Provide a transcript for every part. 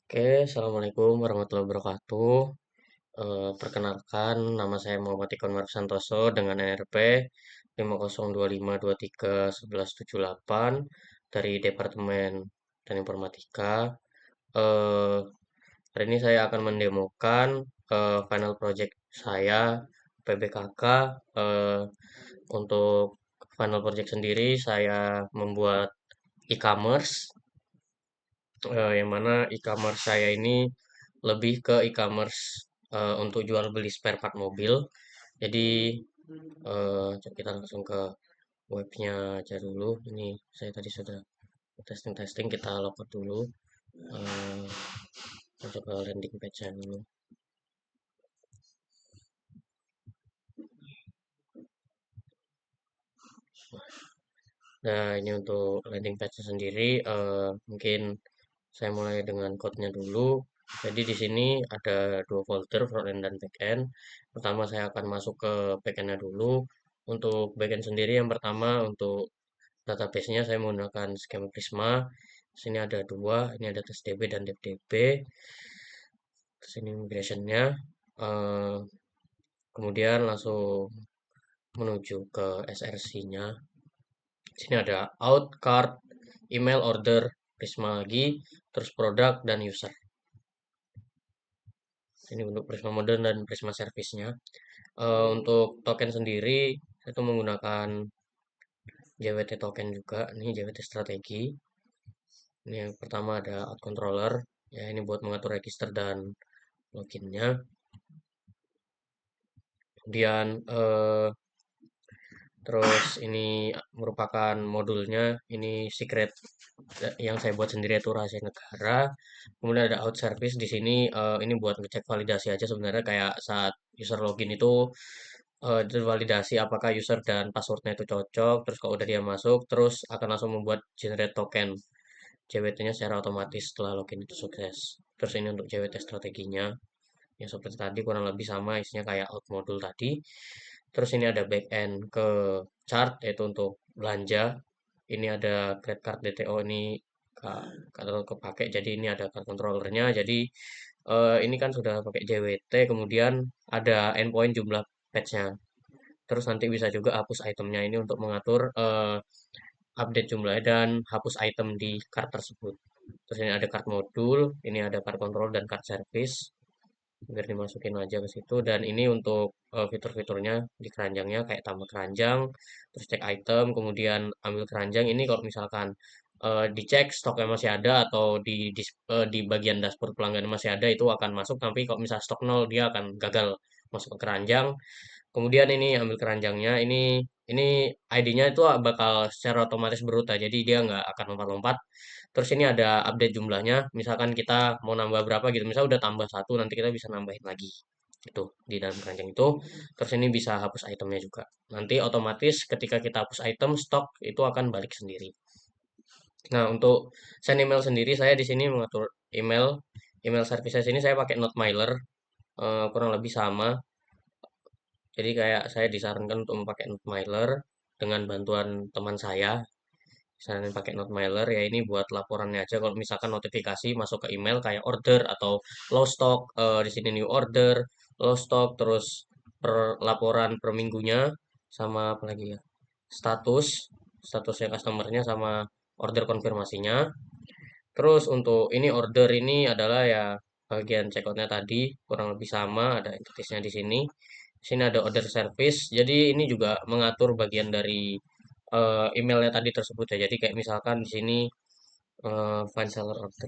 Oke, assalamualaikum warahmatullahi wabarakatuh. Perkenalkan, nama saya Muhammad Ikon Mark Santoso dengan NRP 5025231178 dari Departemen dan Informatika. Eh, Hari ini saya akan mendemokan final project saya PBKK. Eh, untuk final project sendiri, saya membuat e-commerce yang mana e-commerce saya ini lebih ke e-commerce untuk jual beli spare part mobil. Jadi kita langsung ke webnya aja dulu. Ini saya tadi sudah testing-testing, kita logout dulu. Eh, Masuk ke landing page-nya dulu. Nah, ini untuk landing page-nya sendiri. Mungkin saya mulai dengan code-nya dulu. Jadi di sini ada dua folder, front-end dan back-end. Pertama saya akan masuk ke back-end-nya dulu. Untuk back-end sendiri yang pertama untuk database-nya saya menggunakan skema Prisma. Sini ada dua, ini ada TestDB dan DebDB. Terus ini migration-nya. Eh, Kemudian langsung menuju ke SRC-nya. Sini ada out, card, email, order, Prisma lagi, terus produk dan user. Ini untuk Prisma Modern dan Prisma Service-nya. Untuk token sendiri, saya itu menggunakan JWT token juga. Ini JWT strategi. Ini yang pertama ada out controller. Ya, ini buat mengatur register dan loginnya. Kemudian terus ini merupakan modulnya. Ini secret yang saya buat sendiri itu rahasia negara. Kemudian ada out service di sini. Ini buat ngecek validasi aja sebenarnya kayak saat user login itu itu validasi apakah user dan passwordnya itu cocok. Terus kalau udah dia masuk, terus akan langsung membuat generate token JWT-nya secara otomatis setelah login itu sukses. Terus ini untuk JWT strateginya. Ya seperti tadi kurang lebih sama isinya kayak out modul tadi. Terus ini ada backend ke chart yaitu untuk belanja. Ini ada credit card DTO ini kalau kepake. Jadi ini ada card controllernya. Jadi ini kan sudah pakai JWT. Kemudian ada endpoint jumlah patch-nya. Terus nanti bisa juga hapus itemnya ini untuk mengatur update jumlahnya dan hapus item di card tersebut. Terus ini ada card modul, ini ada card control dan card service biar dimasukin aja ke situ dan ini untuk fitur-fiturnya di keranjangnya kayak tambah keranjang terus cek item kemudian ambil keranjang ini kalau misalkan dicek stoknya masih ada atau di bagian dashboard pelanggan masih ada itu akan masuk tapi kalau misal stok nol dia akan gagal masuk ke keranjang. Kemudian ini ambil keranjangnya, ini ID-nya itu bakal secara otomatis berutah, jadi dia nggak akan lompat-lompat. Terus ini ada update jumlahnya, misalkan kita mau nambah berapa gitu, misal udah tambah satu, nanti kita bisa nambahin lagi. Itu di dalam keranjang itu. Terus ini bisa hapus itemnya juga. Nanti otomatis ketika kita hapus item, stok itu akan balik sendiri. Nah, untuk send email sendiri, saya di sini mengatur email service saya sini saya pakai Notmailer, kurang lebih sama. Jadi kayak saya disarankan untuk memakai Notmailer dengan bantuan teman saya. Saranin pakai Notmailer ya ini buat laporannya aja. Kalau misalkan notifikasi masuk ke email kayak order atau low stock, di sini new order, low stock, terus per laporan per minggunya sama apa lagi ya? Statusnya customernya sama order konfirmasinya. Terus untuk ini order ini adalah ya bagian checkoutnya tadi kurang lebih sama ada entitasnya di sini. Sini ada order service. Jadi ini juga mengatur bagian dari emailnya tadi tersebut ya. Jadi kayak misalkan di sini find seller order.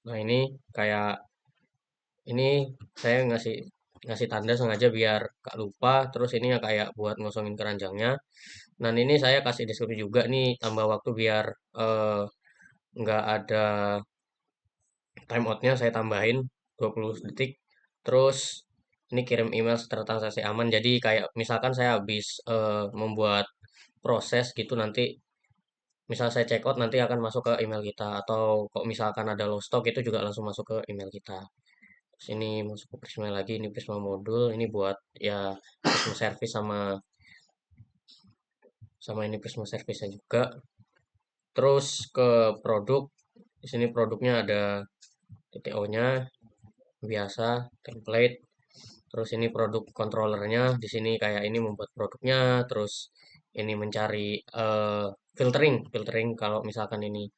Nah ini kayak ini saya ngasih ngasih tanda sengaja biar gak lupa. Terus ini ya kayak buat ngosongin keranjangnya. Dan ini saya kasih deskripsi juga nih tambah waktu biar nggak ada timeoutnya saya tambahin 20 detik. Terus ini kirim email setelah transaksi aman. Jadi kayak misalkan saya habis membuat proses gitu nanti misal saya check out nanti akan masuk ke email kita atau kok misalkan ada low stock itu juga langsung masuk ke email kita. Terus ini masuk ke Prisma lagi, ini Prisma modul, ini buat ya Prisma service sama sama ini Prisma service juga. Terus ke produk, di sini produknya ada TTO-nya biasa, template. Terus ini produk controllernya, di sini kayak ini membuat produknya, terus ini mencari filtering kalau misalkan ini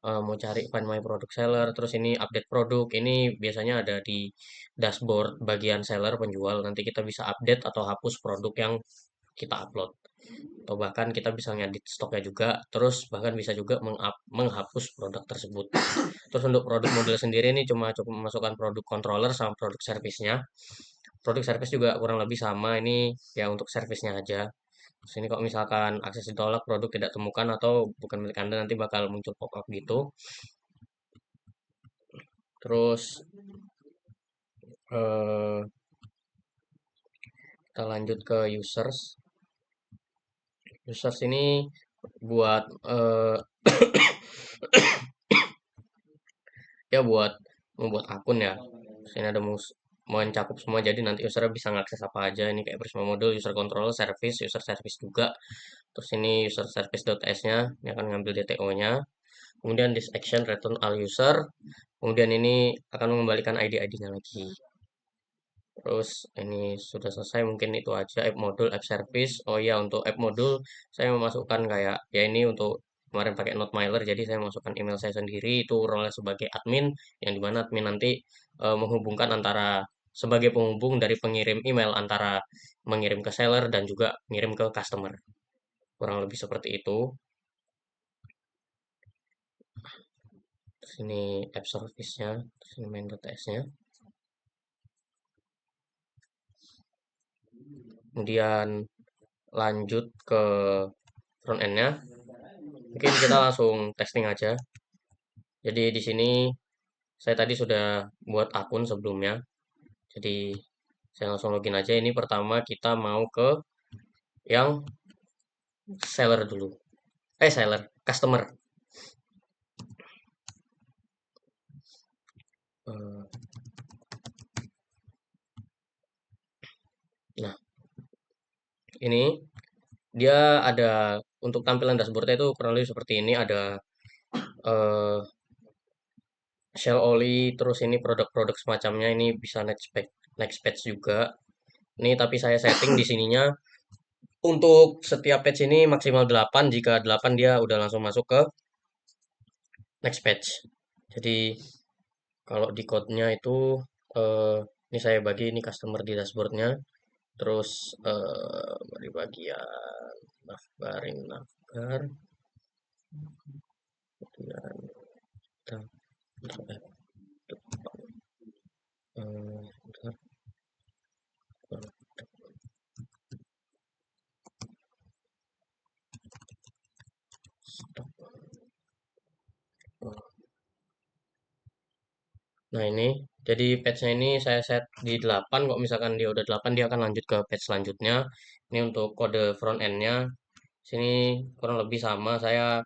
mau cari find my product seller, terus ini update produk, ini biasanya ada di dashboard bagian seller penjual, nanti kita bisa update atau hapus produk yang kita upload. Atau bahkan kita bisa ngedit stoknya juga, terus bahkan bisa juga menghapus produk tersebut. Terus untuk produk model sendiri ini cuma cukup memasukkan produk controller sama produk servisnya. Produk servis juga kurang lebih sama, ini ya untuk servisnya aja. Terus ini kalau misalkan akses ditolak, produk tidak temukan atau bukan milik Anda, nanti bakal muncul pop-up gitu. Terus eh, kita lanjut ke users. Users ini buat ya buat membuat akun ya. Terus ini ada mencakup semua, jadi nanti user bisa ngakses apa aja. Ini kayak Prisma Module, user control, service, user service juga. Terus ini user service.s-nya, ini akan ngambil DTO-nya. Kemudian this action return all user. Kemudian ini akan mengembalikan ID-ID-nya lagi. Terus ini sudah selesai, mungkin itu aja app module, app service. Oh iya, untuk app module saya memasukkan kayak ya ini untuk kemarin pakai Notmailer, jadi saya masukkan email saya sendiri, itu role sebagai admin, yang dimana admin nanti menghubungkan antara sebagai penghubung dari pengirim email antara mengirim ke seller dan juga mengirim ke customer. Kurang lebih seperti itu. Terus ini app service-nya, terus ini main.ts-nya. Kemudian lanjut ke front end-nya. Mungkin kita langsung testing aja. Jadi di sini saya tadi sudah buat akun sebelumnya. Jadi saya langsung login aja. Ini pertama kita mau ke yang seller dulu. Seller, customer. Eh, Nah, ini dia ada untuk tampilan dashboardnya itu kurang lebih seperti ini. Ada eh, Shell Oli, terus ini produk-produk semacamnya. Ini bisa next page juga. Ini tapi saya setting di sininya untuk setiap page ini maksimal 8. Jika 8 dia udah langsung masuk ke next page. Jadi kalau di code-nya itu eh, ini saya bagi ini customer di dashboard-nya. Terus di bagian navbarin navbar. Kemudian kita bentar, stop. Nah ini, jadi patch-nya ini saya set di 8. Kok misalkan dia udah 8, dia akan lanjut ke patch selanjutnya. Ini untuk kode front end-nya. Sini kurang lebih sama. Saya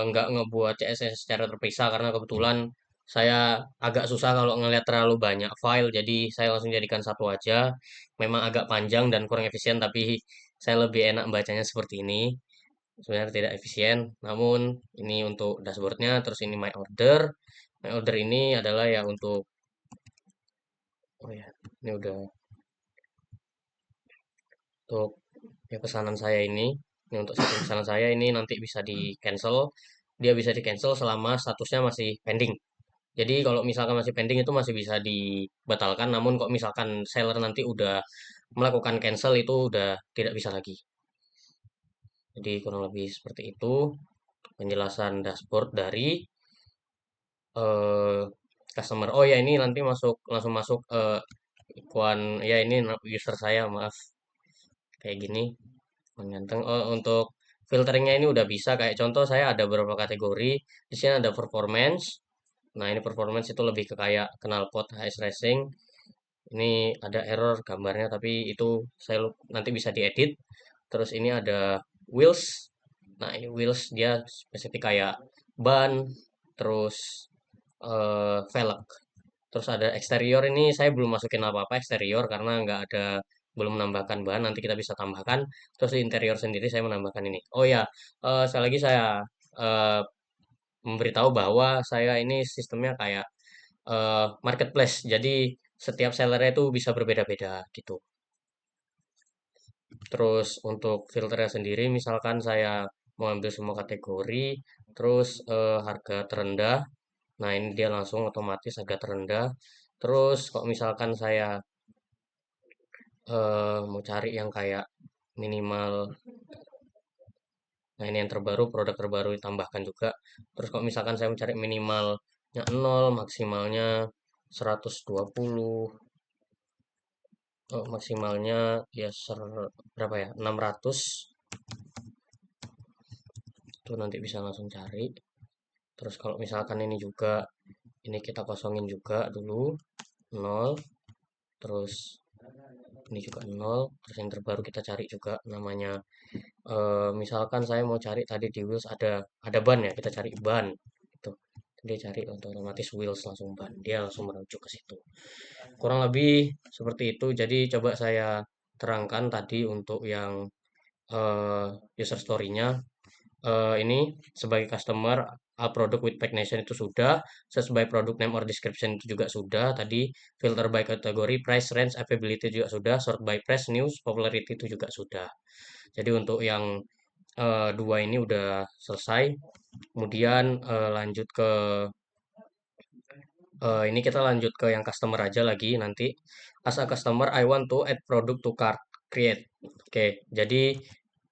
nggak ngebuat CSS secara terpisah karena kebetulan saya agak susah kalau ngelihat terlalu banyak file. Jadi saya langsung jadikan satu aja. Memang agak panjang dan kurang efisien, tapi saya lebih enak bacanya seperti ini. Sebenarnya tidak efisien, namun ini untuk dashboardnya. Terus ini my order. My order ini adalah ya untuk, oh ya, ini udah untuk ya pesanan saya ini. Ini untuk setting pesanan saya ini nanti bisa di cancel. Dia bisa di cancel selama statusnya masih pending. Jadi kalau misalkan masih pending itu masih bisa dibatalkan. Namun kok misalkan seller nanti udah melakukan cancel itu udah tidak bisa lagi. Jadi kurang lebih seperti itu penjelasan dashboard dari eh, customer. Oh ya ini nanti langsung masuk ikuan ya ini user saya, maaf, kayak gini mengganteng. Oh, untuk filteringnya ini udah bisa, kayak contoh saya ada beberapa kategori. Di sini ada performance. Nah ini performance itu lebih ke kayak knalpot HS Racing. Ini ada error gambarnya, tapi itu saya nanti bisa diedit. Terus ini ada wheels. Nah ini wheels dia spesifik kayak ban, terus velg. Terus ada eksterior, ini saya belum masukin apa-apa eksterior karena nggak ada, belum menambahkan bahan, nanti kita bisa tambahkan. Terus di interior sendiri saya menambahkan ini. Oh ya, sekali lagi saya memberitahu bahwa saya ini sistemnya kayak marketplace. Jadi setiap sellernya itu bisa berbeda-beda gitu. Terus untuk filternya sendiri, misalkan saya mau ambil semua kategori, terus harga terendah. Nah, ini dia langsung otomatis harga terendah. Terus kalau misalkan saya mau cari yang kayak minimal, nah ini yang terbaru, produk terbaru ditambahkan juga. Terus kalau misalkan saya mencari minimalnya 0, maksimalnya 120, maksimalnya ya berapa ya? 600. Itu nanti bisa langsung cari. Terus kalau misalkan ini juga, ini kita kosongin juga dulu 0, terus ini juga 0, terus yang terbaru kita cari juga namanya. Misalkan saya mau cari tadi di wheels ada ban ya, kita cari ban itu. Dia cari otomatis wheels langsung ban, dia langsung merujuk ke situ. Kurang lebih seperti itu. Jadi coba saya terangkan tadi untuk yang eh, user story-nya. Ini sebagai customer, product with pagination itu sudah, sesuai product name or description itu juga sudah, tadi filter by kategori, price range, availability juga sudah, sort by price, news, popularity itu juga sudah. Jadi untuk yang dua ini udah selesai. Kemudian lanjut ke ini kita lanjut ke yang customer aja lagi nanti. As a customer, I want to add product to cart. Create. Oke, jadi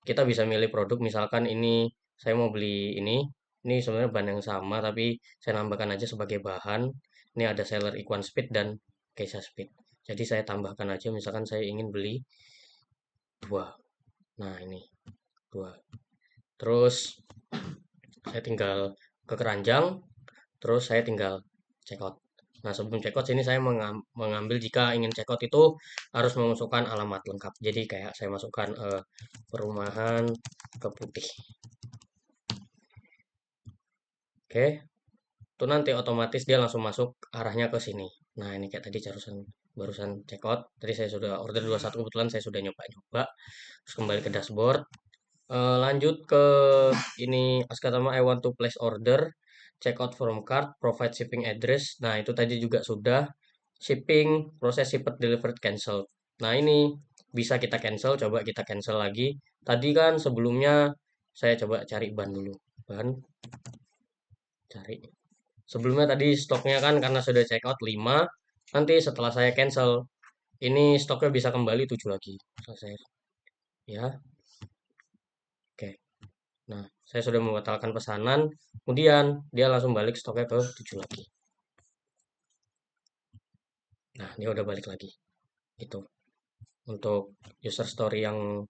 kita bisa milih produk. Misalkan ini saya mau beli ini. Ini sebenarnya bahan yang sama, tapi saya nambahkan aja sebagai bahan. Ini ada seller Equine Speed dan Geisha Speed. Jadi saya tambahkan aja. Misalkan saya ingin beli dua. Nah ini dua. Terus saya tinggal ke keranjang. Terus saya tinggal check out. Nah, sebelum check out sini saya mengambil jika ingin check out itu harus memasukkan alamat lengkap. Jadi kayak saya masukkan perumahan Keputih. Oke, itu nanti otomatis dia langsung masuk arahnya ke sini. Nah, ini kayak tadi barusan check out. Tadi saya sudah order 21, kebetulan saya sudah nyoba-nyoba. Terus kembali ke dashboard. Lanjut ke ini pertama I want to place order, check out from cart, provide shipping address. Nah, itu tadi juga sudah shipping, proses shipped, delivered, cancel. Nah, ini bisa kita cancel, coba kita cancel lagi. Tadi kan sebelumnya saya coba cari ban dulu. Ban, cari. Sebelumnya tadi stoknya kan karena sudah check out 5, nanti setelah saya cancel, ini stoknya bisa kembali 7 lagi. Selesai. Ya, oke. Nah, saya sudah membatalkan pesanan, kemudian dia langsung balik stoknya ke 7 lagi. Nah, dia udah balik lagi. Itu untuk user story yang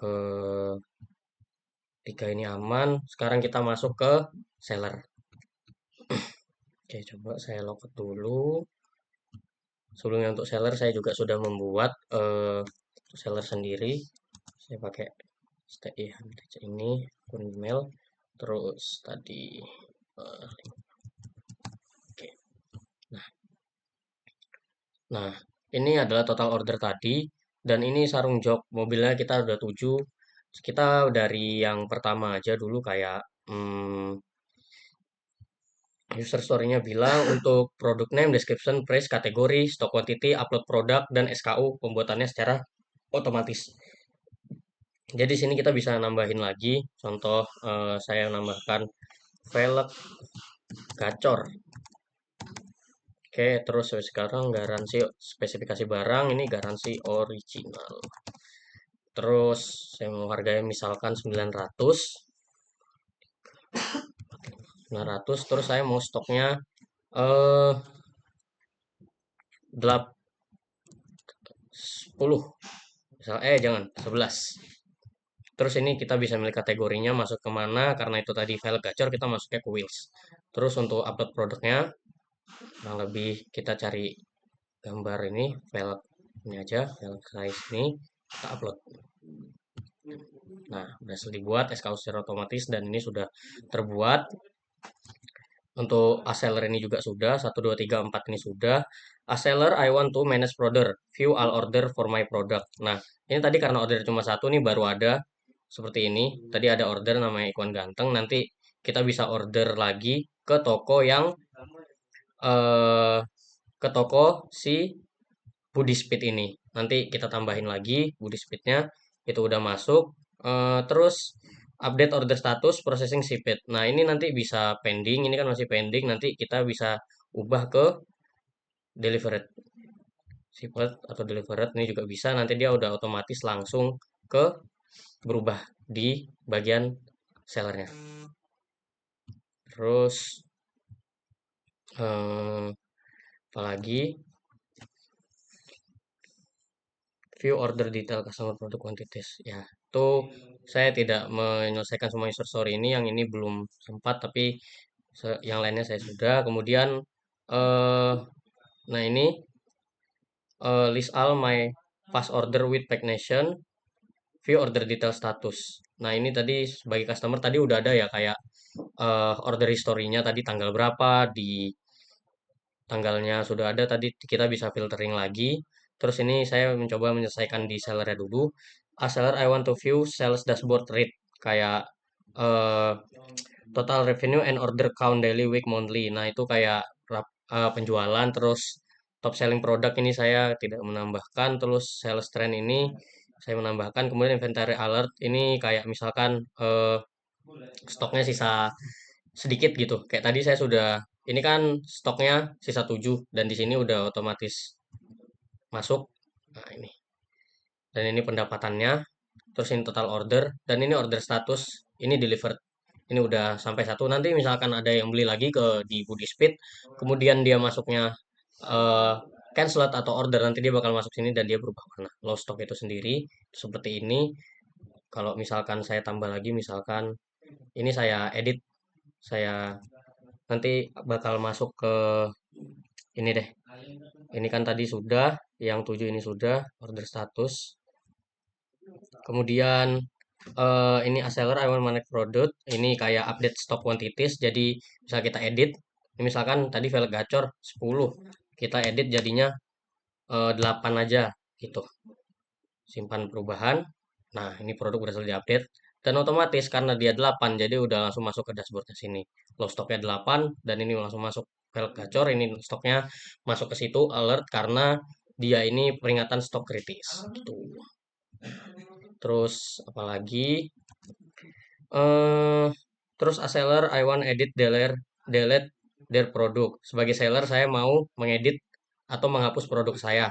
ketiga ini aman. Sekarang kita masuk ke seller. Oke, coba saya logout dulu. Sebelumnya untuk seller saya juga sudah membuat seller sendiri. Saya pakai stay ini akun email. Terus tadi oke. Nah, Nah, ini adalah total order tadi, dan ini sarung jok. Mobilnya kita udah 7. Kita dari yang pertama aja dulu kayak user story-nya bilang untuk produk name, description, price, kategori, stock quantity, upload produk, dan SKU pembuatannya secara otomatis. Jadi sini kita bisa nambahin lagi. Contoh saya nambahkan velg gacor. Oke, terus sekarang garansi spesifikasi barang ini garansi original. Terus saya mau harganya misalkan 900. 900 terus saya mau stoknya eh 10. Misal jangan 11. Terus ini kita bisa milih kategorinya masuk ke mana karena itu tadi file gacor kita masuknya ke wheels. Terus untuk upload produknya kurang lebih kita cari gambar ini file ini aja, file size ini kita upload. Nah, berhasil dibuat SKU secara otomatis dan ini sudah terbuat. Untuk Aseller ini juga sudah, 1, 2, 3, 4 ini sudah. Aseller, I want to manage order, view all order for my product. Nah, ini tadi karena order cuma satu nih baru ada seperti ini. Tadi ada order namanya Ikhwan Ganteng. Nanti kita bisa order lagi ke toko yang eh, ke toko si Budi Speed ini. Nanti kita tambahin lagi Budi Speednya, itu udah masuk. Terus update order status processing shipped. Nah, ini nanti bisa pending, ini kan masih pending, nanti kita bisa ubah ke delivered. Shipped atau delivered ini juga bisa, nanti dia udah otomatis langsung ke berubah di bagian sellernya. Terus eh, apalagi view order detail customer product quantities. Ya, itu saya tidak menyelesaikan semua user story ini, yang ini belum sempat, tapi yang lainnya saya sudah. Kemudian eh nah ini list all my past order with Pack Nation, view order detail status. Nah, ini tadi sebagai customer tadi udah ada ya, kayak order history-nya tadi tanggal berapa, di tanggalnya sudah ada, tadi kita bisa filtering lagi. Terus ini saya mencoba menyelesaikan di sellernya dulu. Seller I want to view sales dashboard rate, kayak eh, total revenue and order count daily, week, monthly. Nah, itu kayak penjualan, terus top selling product ini saya tidak menambahkan, terus sales trend ini saya menambahkan. Kemudian inventory alert ini kayak misalkan stoknya sisa sedikit gitu. Kayak tadi saya sudah, ini kan stoknya sisa 7 dan di sini udah otomatis masuk. Nah, ini. Dan ini pendapatannya, terus ini total order, dan ini order status, ini delivered. Ini udah sampai satu. Nanti misalkan ada yang beli lagi ke di Budi Speed, kemudian dia masuknya eh cancelled atau order, nanti dia bakal masuk sini dan dia berubah warna. Low stock itu sendiri seperti ini. Kalau misalkan saya tambah lagi, misalkan ini saya edit, saya nanti bakal masuk ke ini deh. Ini kan tadi sudah, yang 7 ini sudah order status. Kemudian ini seller I want manage product. Ini kayak update stock quantities. Jadi bisa kita edit. Ini misalkan tadi velg gacor 10, kita edit jadinya 8 aja gitu. Simpan perubahan. Nah, ini produk berhasil diupdate. Dan otomatis karena dia 8, jadi udah langsung masuk ke dashboardnya sini. Low stoknya 8, dan ini langsung masuk velg gacor. Ini stoknya masuk ke situ, alert, karena dia ini peringatan stok kritis. Gitu. Terus apalagi? eh Terus a seller I want edit delete their product. Sebagai seller saya mau mengedit atau menghapus produk saya.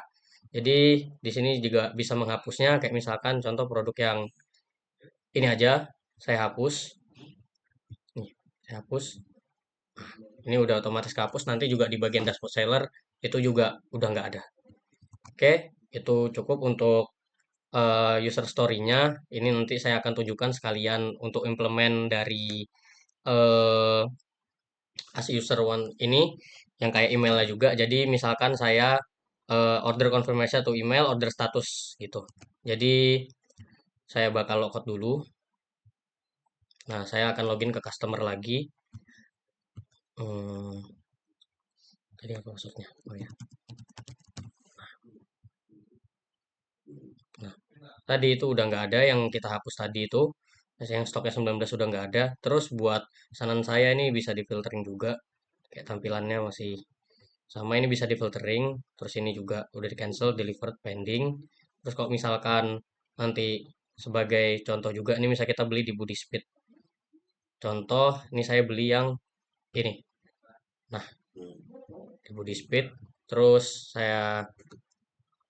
Jadi di sini juga bisa menghapusnya, kayak misalkan contoh produk yang ini aja saya hapus. Nih, saya hapus. Ini udah otomatis kehapus, nanti juga di bagian dashboard seller itu juga udah nggak ada. Oke, itu cukup untuk user story-nya. Ini nanti saya akan tunjukkan sekalian untuk implement dari eh, as user one ini, yang kayak emailnya juga. Jadi misalkan saya order confirmation atau email order status gitu. Jadi saya bakal logout dulu. Nah, saya akan login ke customer lagi. Hmm, tadi apa maksudnya? Oh ya. Nah, tadi itu udah nggak ada yang kita hapus tadi itu. Yang stoknya 19 sudah nggak ada. Terus buat pesanan saya ini bisa di filtering juga. Kayak tampilannya masih sama, ini bisa di filtering. Terus ini juga udah di cancel, delivered, pending. Terus kalau misalkan nanti sebagai contoh juga, ini misalnya kita beli di Budi Speed. Contoh, ini saya beli yang ini. Nah, di Budi Speed. Terus saya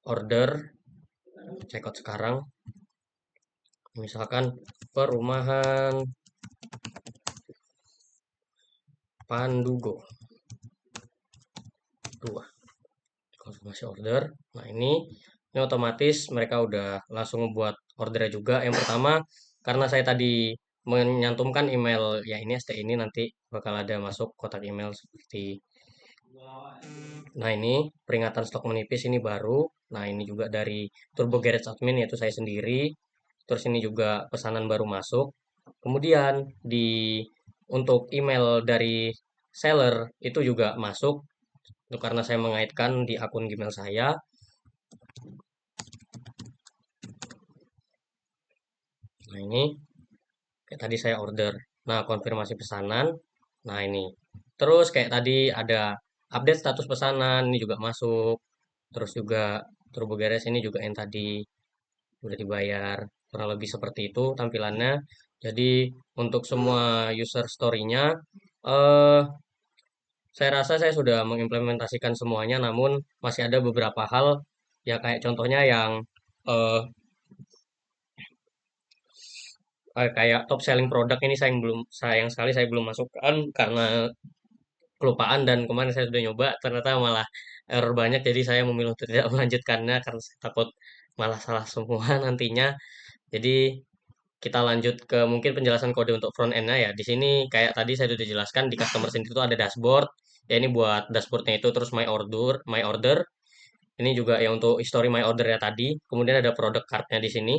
order, check out sekarang. Misalkan perumahan Pandugo 2. Konfirmasi order. Nah, ini otomatis mereka udah langsung membuat ordernya juga. Yang pertama, karena saya tadi menyantumkan email ya, ini ST ini nanti bakal ada masuk kotak email seperti. Nah, ini peringatan stok menipis ini baru. Nah, ini juga dari Turbo Garage Admin, yaitu saya sendiri. Terus ini juga pesanan baru masuk. Kemudian di untuk email dari seller itu juga masuk. Itu karena saya mengaitkan di akun Gmail saya. Nah, ini kayak tadi saya order. Nah, konfirmasi pesanan. Nah, ini. Terus kayak tadi ada update status pesanan, ini juga masuk. Terus juga Turbo Garage ini juga yang tadi udah dibayar. Kurang lebih seperti itu tampilannya. Jadi untuk semua user story-nya, eh, saya rasa saya sudah mengimplementasikan semuanya, namun masih ada beberapa hal, ya kayak contohnya yang eh, kayak top selling produk ini saya yang belum sayang sekali saya belum masukkan karena kelupaan dan kemarin saya sudah nyoba ternyata malah error banyak jadi saya memilih untuk tidak melanjutkannya karena saya takut malah salah semua nantinya. Jadi kita lanjut ke mungkin penjelasan kode untuk front end-nya ya. Di sini kayak tadi saya sudah jelaskan di customer sendiri itu ada dashboard. Ya ini buat dashboardnya itu terus my order. Ini juga ya untuk history my order ya tadi. Kemudian ada product card-nya di sini.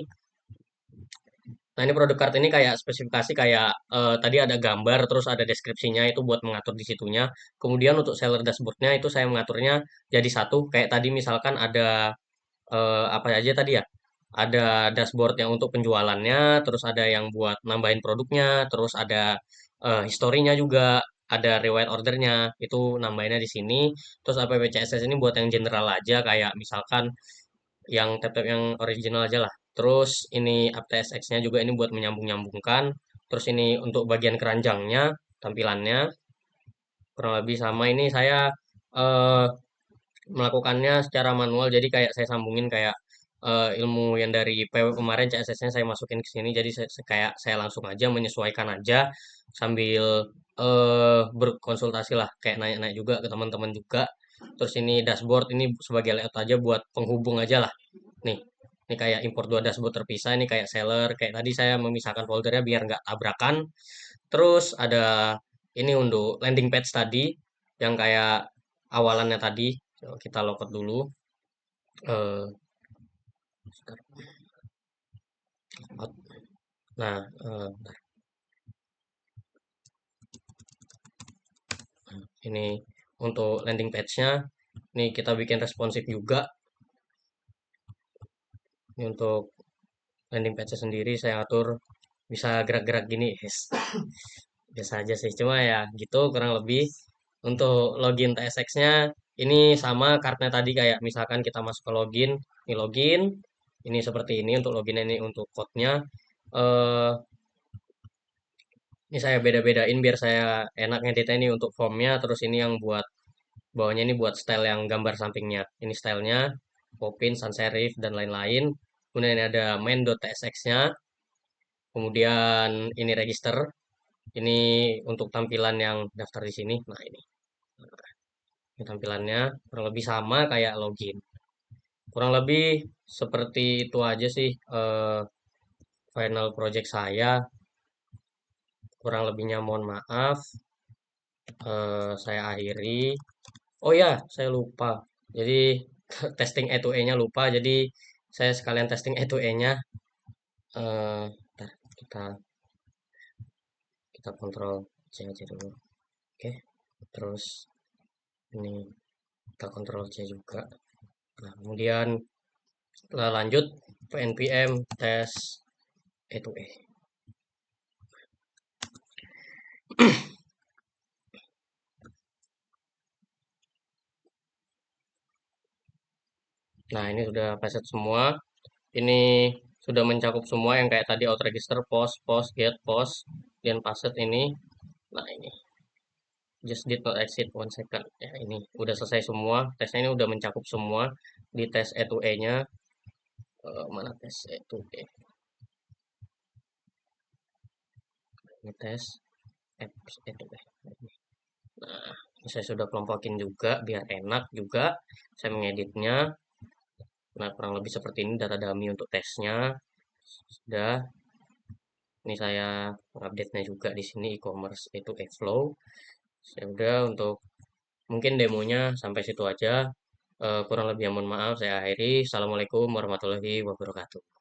Nah, ini produk card ini kayak spesifikasi kayak tadi ada gambar, terus ada deskripsinya itu buat mengatur di situnya. Kemudian untuk seller dashboardnya itu saya mengaturnya jadi satu. Kayak tadi misalkan ada apa aja tadi ya? Ada dashboard yang untuk penjualannya, terus ada yang buat nambahin produknya, terus ada historinya juga, ada riwayat ordernya, itu nambahinnya di sini. Terus APWCSS ini buat yang general aja, kayak misalkan yang tab-tab yang original aja lah. Terus ini APTSX-nya juga ini buat menyambung-nyambungkan. Terus ini untuk bagian keranjangnya, tampilannya kurang lebih sama ini saya eh, melakukannya secara manual. Jadi kayak saya sambungin kayak ilmu yang dari PW kemarin CSS-nya saya masukin ke sini. Jadi kayak saya langsung aja menyesuaikan aja sambil berkonsultasi lah kayak nanya-nanya juga ke teman-teman juga. Terus ini dashboard ini sebagai layout aja buat penghubung aja lah. Nih, ini kayak import dua dashboard terpisah, ini kayak seller, kayak tadi saya memisahkan foldernya biar nggak tabrakan. Terus ada ini untuk landing page tadi, yang kayak awalannya tadi. Coba kita logout dulu. Eh, nah, bentar. Ini untuk landing page-nya, ini kita bikin responsif juga. Ini untuk landing page sendiri saya atur bisa gerak-gerak gini, yes. Biasa aja sih, cuma ya gitu kurang lebih. Untuk login TSX-nya ini sama kartnya tadi kayak misalkan kita masuk ke login, ini login, ini seperti ini untuk login ini untuk code-nya. Eh, ini saya beda-bedain biar saya enak ngeditnya ini untuk formnya, terus ini yang buat bawahnya ini buat style yang gambar sampingnya. Ini stylenya, Popin, sans serif, dan lain-lain. Kemudian ini ada main.tsx-nya, kemudian ini register, ini untuk tampilan yang daftar di sini. Nah ini. Ini tampilannya kurang lebih sama kayak login. Kurang lebih seperti itu aja sih final project saya. Kurang lebihnya mohon maaf. Saya akhiri. Oh ya, saya lupa. Jadi testing E2E-nya lupa. Jadi saya sekalian testing E2E-nya. Ntar kita kita kontrol C aja dulu. Oke. Terus ini kita kontrol C juga. Nah, kemudian setelah lanjut npm tes E2E. Nah, ini sudah preset semua. Ini sudah mencakup semua yang kayak tadi out register, post, post, get, post, dan password ini. Nah, ini just did not exceed 1 second. Ya, ini udah selesai semua. Tesnya ini udah mencakup semua di tes E2E-nya. Mana tes E2E? Ini tes apps E2E. Nah, ini saya sudah kelompokin juga biar enak juga saya mengeditnya. Nah, kurang lebih seperti ini data dummy untuk tesnya. Sudah. Ini saya update-nya juga di sini e-commerce itu flow. Ya udah untuk mungkin demonya sampai situ aja. Kurang lebih mohon maaf saya akhiri. Assalamualaikum warahmatullahi wabarakatuh.